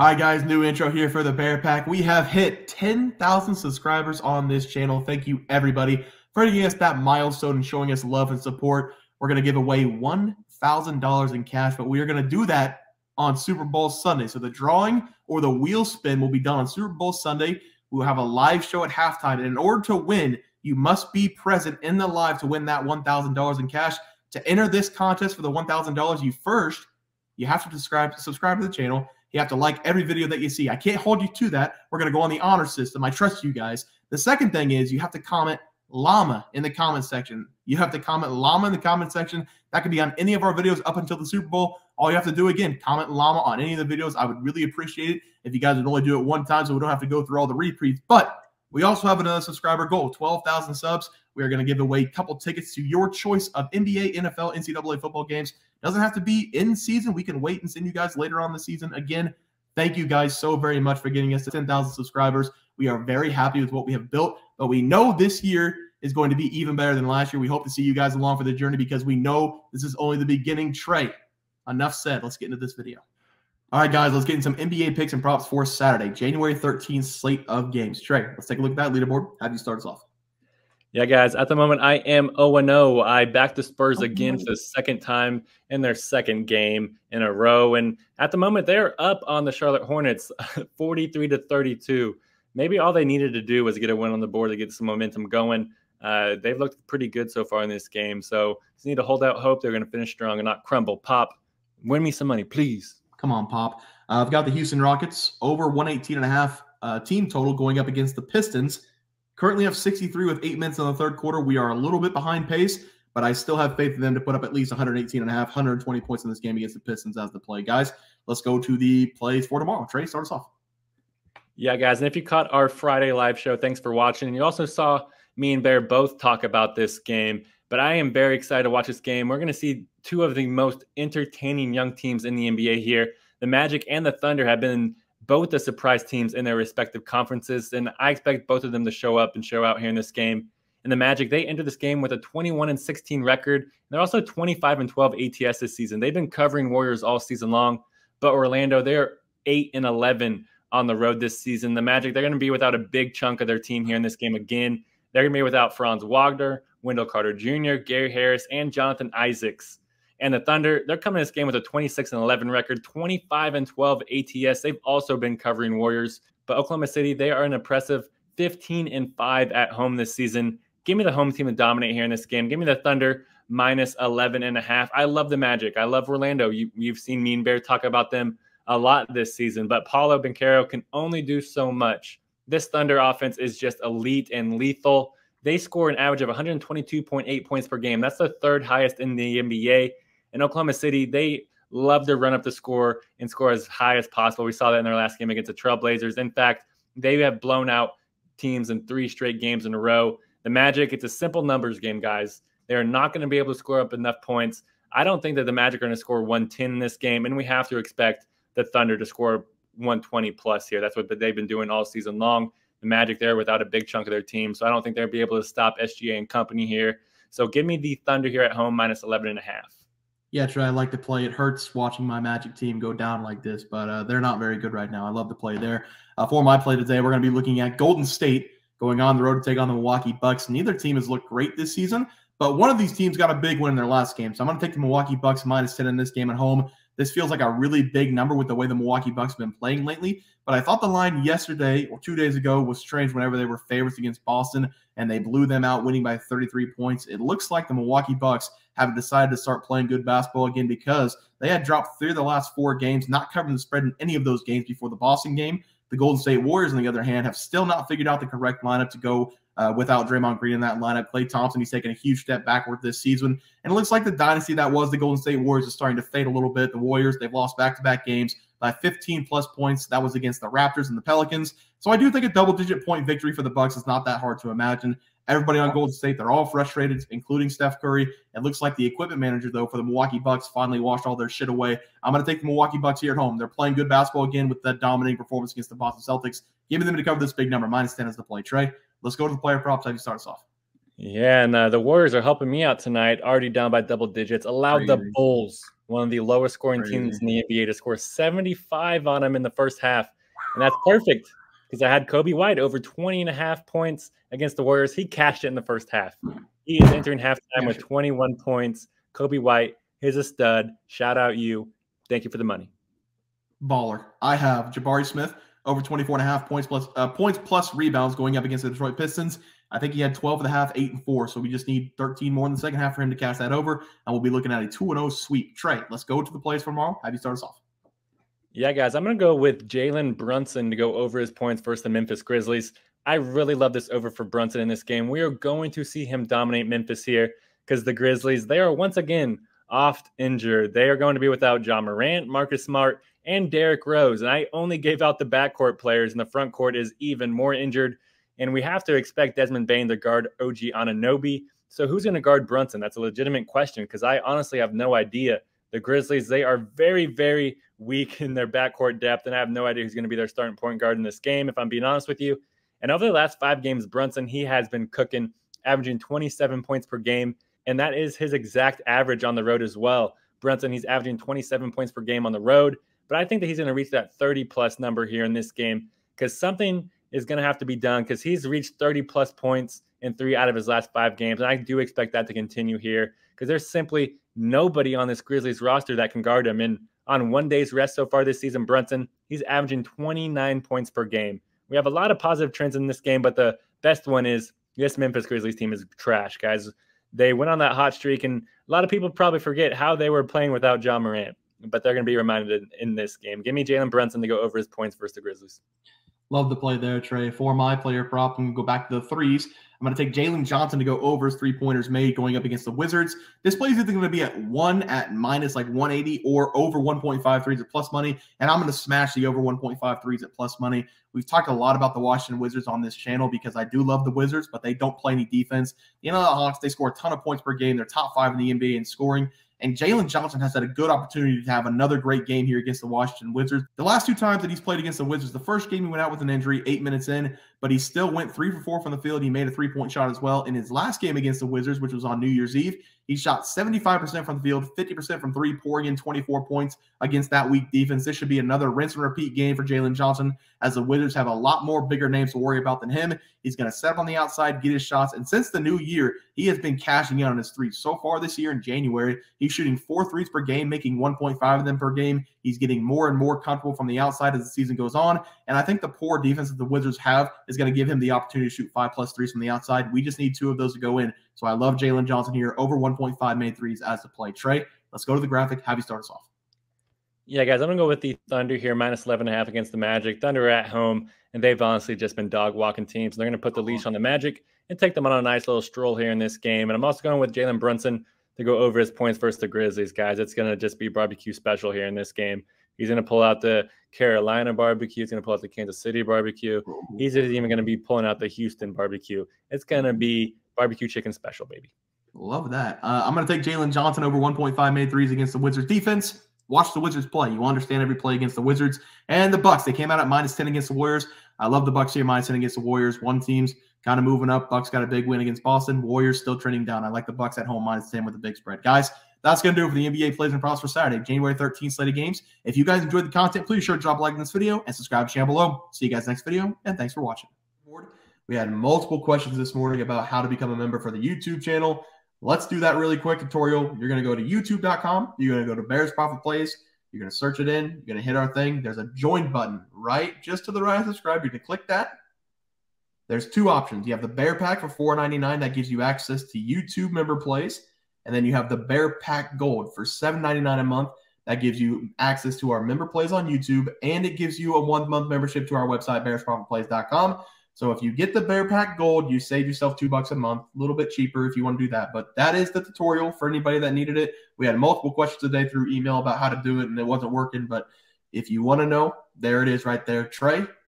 All right, guys, new intro here for the Bear Pack. We have hit 10,000 subscribers on this channel. Thank you, everybody, for giving us that milestone and showing us love and support. We're going to give away $1,000 in cash, but we are going to do that on Super Bowl Sunday. So the drawing or the wheel spin will be done on Super Bowl Sunday. We'll have a live show at halftime, and in order to win, you must be present in the live to win that $1,000 in cash. To enter this contest for the $1,000, you have to subscribe to the channel. You have to like every video that you see. I can't hold you to that. We're going to go on the honor system. I trust you guys. The second thing is you have to comment llama in the comment section. You have to comment llama in the comment section. That could be on any of our videos up until the Super Bowl. All you have to do, again, comment llama on any of the videos. I would really appreciate it if you guys would only do it one time so we don't have to go through all the repeats. But we also have another subscriber goal, 12,000 subs. We are going to give away a couple tickets to your choice of NBA, NFL, NCAA football games. Doesn't have to be in season. We can wait and send you guys later on the season. Again, thank you guys so very much for getting us to 10,000 subscribers. We are very happy with what we have built, but we know this year is going to be even better than last year. We hope to see you guys along for the journey because we know this is only the beginning. Trey, enough said. Let's get into this video. All right, guys, let's get into some NBA picks and props for Saturday, January 13th slate of games. Trey, let's take a look at that leaderboard. Have you start us off? Yeah, guys, at the moment, I am 0-0. I backed the Spurs again for the second time in their second game in a row. And at the moment, they're up on the Charlotte Hornets, 43-32. Maybe all they needed to do was get a win on the board to get some momentum going. They've looked pretty good so far in this game. So just need to hold out hope they're going to finish strong and not crumble. Pop, win me some money, please. Come on, Pop. I've got the Houston Rockets over 118.5 team total going up against the Pistons. Currently have 63 with 8 minutes in the third quarter. We are a little bit behind pace, but I still have faith in them to put up at least 118.5, 120 points in this game against the Pistons as the play. Guys, let's go to the plays for tomorrow. Trey, start us off. Yeah, guys, and if you caught our Friday live show, thanks for watching. And you also saw me and Bear both talk about this game, but I am very excited to watch this game. We're going to see two of the most entertaining young teams in the NBA here. The Magic and the Thunder have been both the surprise teams in their respective conferences, and I expect both of them to show up and show out here in this game. And the Magic, they entered this game with a 21-16 record. And they're also 25-12 ATS this season. They've been covering Warriors all season long, but Orlando, they're 8-11 on the road this season. The Magic, they're going to be without a big chunk of their team here in this game again. They're going to be without Franz Wagner, Wendell Carter Jr., Gary Harris, and Jonathan Isaacs. And the Thunder, they're coming in this game with a 26-11 record, 25-12 ATS. They've also been covering Warriors. But Oklahoma City, they are an impressive 15-5 at home this season. Give me the home team to dominate here in this game. Give me the Thunder minus 11.5. I love the Magic. I love Orlando. You've seen me and Bear talk about them a lot this season. But Paolo Banchero can only do so much. This Thunder offense is just elite and lethal. They score an average of 122.8 points per game. That's the third highest in the NBA. In Oklahoma City, they love to run up the score and score as high as possible. We saw that in their last game against the Trailblazers. In fact, they have blown out teams in 3 straight games in a row. The Magic, it's a simple numbers game, guys. They're not going to be able to score up enough points. I don't think that the Magic are going to score 110 in this game, and we have to expect the Thunder to score 120 plus here. That's what they've been doing all season long. The Magic there without a big chunk of their team, so I don't think they'll be able to stop SGA and company here. So give me the Thunder here at home minus 11.5. Yeah, Trey, I like to play. It hurts watching my Magic team go down like this, but they're not very good right now. I love to play there. For my play today, we're going to be looking at Golden State going on the road to take on the Milwaukee Bucks. Neither team has looked great this season, but one of these teams got a big win in their last game. So I'm going to take the Milwaukee Bucks minus 10 in this game at home. This feels like a really big number with the way the Milwaukee Bucks have been playing lately. But I thought the line yesterday or 2 days ago was strange whenever they were favorites against Boston and they blew them out, winning by 33 points. It looks like the Milwaukee Bucks have decided to start playing good basketball again because they had dropped 3 of the last 4 games, not covering the spread in any of those games before the Boston game. The Golden State Warriors, on the other hand, have still not figured out the correct lineup to go without Draymond Green in that lineup. Klay Thompson, he's taken a huge step backward this season. And it looks like the dynasty that was the Golden State Warriors is starting to fade a little bit. The Warriors, they've lost back-to-back games by 15-plus points. That was against the Raptors and the Pelicans. So I do think a double-digit point victory for the Bucks is not that hard to imagine. Everybody on Golden State, they're all frustrated, including Steph Curry. It looks like the equipment manager, though, for the Milwaukee Bucks finally washed all their shit away. I'm going to take the Milwaukee Bucks here at home. They're playing good basketball again with that dominating performance against the Boston Celtics. Give me them to cover this big number. Minus 10 is the play. Trey, let's go to the player props. How do you start us off? Yeah, and the Warriors are helping me out tonight, already down by double digits. Allowed the Bulls one of the lowest scoring teams in the NBA, to score 75 on them in the first half. And that's perfect because I had Kobe White over 20.5 points against the Warriors. He cashed it in the first half. He is entering halftime with 21 points. Kobe White is a stud. Shout out you. Thank you for the money. Baller. I have Jabari Smith over 24.5 points plus rebounds going up against the Detroit Pistons. I think he had 12 and a half, 8 and 4. So we just need 13 more in the second half for him to cash that over. And we'll be looking at a 2-0 sweep. Trey, let's go to the plays for tomorrow. Have you start us off? Yeah, guys, I'm going to go with Jalen Brunson to go over his points versus the Memphis Grizzlies. I really love this over for Brunson in this game. We are going to see him dominate Memphis here because the Grizzlies, they are once again oft injured. They are going to be without Ja Morant, Marcus Smart, and Derrick Rose. And I only gave out the backcourt players, and the front court is even more injured. And we have to expect Desmond Bane to guard OG Anunoby. So who's going to guard Brunson? That's a legitimate question because I honestly have no idea. The Grizzlies, they are very, very weak in their backcourt depth, and I have no idea who's going to be their starting point guard in this game, if I'm being honest with you. And over the last 5 games, Brunson, he has been cooking, averaging 27 points per game, and that is his exact average on the road as well. Brunson, he's averaging 27 points per game on the road, but I think that he's going to reach that 30-plus number here in this game because something is going to have to be done because he's reached 30-plus points in 3 out of his last 5 games, and I do expect that to continue here because there's simply nobody on this Grizzlies roster that can guard him. And on 1 day's rest so far this season, Brunson, he's averaging 29 points per game. We have a lot of positive trends in this game, but the best one is this Memphis Grizzlies team is trash, guys. They went on that hot streak, and a lot of people probably forget how they were playing without Ja Morant, but they're going to be reminded in this game. Give me Jalen Brunson to go over his points versus the Grizzlies. Love the play there, Trey. For my player prop, I'm going to go back to the threes. I'm going to take Jalen Johnson to go over his 3-pointers made going up against the Wizards. This play is either going to be at 1 at minus like 180 or over 1.5 threes at plus money. And I'm going to smash the over 1.5 threes at plus money. We've talked a lot about the Washington Wizards on this channel because I do love the Wizards, but they don't play any defense. You know, the Hawks, they score a ton of points per game. They're top 5 in the NBA in scoring. And Jalen Johnson has had a good opportunity to have another great game here against the Washington Wizards. The last 2 times that he's played against the Wizards, the first game he went out with an injury 8 minutes in, but he still went 3 for 4 from the field. He made a 3-point shot as well. In his last game against the Wizards, which was on New Year's Eve, he shot 75% from the field, 50% from 3, pouring in 24 points against that weak defense. This should be another rinse and repeat game for Jalen Johnson as the Wizards have a lot more bigger names to worry about than him. He's going to set up on the outside, get his shots, and since the new year, he has been cashing in on his threes. So far this year in January, he's shooting 4 threes per game, making 1.5 of them per game. He's getting more and more comfortable from the outside as the season goes on, and I think the poor defense that the Wizards have is going to give him the opportunity to shoot 5+ threes from the outside. We just need 2 of those to go in. So I love Jalen Johnson here, over 1.5 made threes as the play. Trey, let's go to the graphic. Have you start us off? Yeah, guys, I'm going to go with the Thunder here, minus 11.5 against the Magic. Thunder are at home, and they've honestly just been dog-walking teams. They're going to put the leash on the Magic and take them on a nice little stroll here in this game. And I'm also going with Jalen Brunson to go over his points versus the Grizzlies, guys. It's going to just be barbecue special here in this game. He's going to pull out the Carolina barbecue. He's going to pull out the Kansas City barbecue. He's even going to be pulling out the Houston barbecue. It's going to be barbecue chicken special, baby. Love that. I'm going to take Jalen Johnson over 1.5 made threes against the Wizards defense. Watch the Wizards play. You understand every play against the Wizards. And the Bucks, they came out at minus 10 against the Warriors. I love the Bucks here, minus 10 against the Warriors. One team's kind of moving up. Bucks got a big win against Boston. Warriors still trending down. I like the Bucks at home, minus 10 with a big spread. Guys, that's going to do it for the NBA plays and props for Saturday, January 13th slate of games. If you guys enjoyed the content, please sure to drop a like in this video and subscribe to the channel below. See you guys next video, and thanks for watching. We had multiple questions this morning about how to become a member for the YouTube channel. Let's do that really quick tutorial. You're going to go to youtube.com. You're going to go to Bears Profit Plays. You're going to search it in. You're going to hit our thing. There's a join button right just to the right of subscribe. You're going to click that. There's 2 options. You have the Bear Pack for $4.99. That gives you access to YouTube member plays. And then you have the Bear Pack Gold for $7.99 a month. That gives you access to our member plays on YouTube. And it gives you a 1-month membership to our website, bearsprofitplays.com. So if you get the Bear Pack Gold, you save yourself $2 a month, a little bit cheaper if you want to do that. But that is the tutorial for anybody that needed it. We had multiple questions today through email about how to do it, and it wasn't working. But if you want to know, there it is right there. Trey,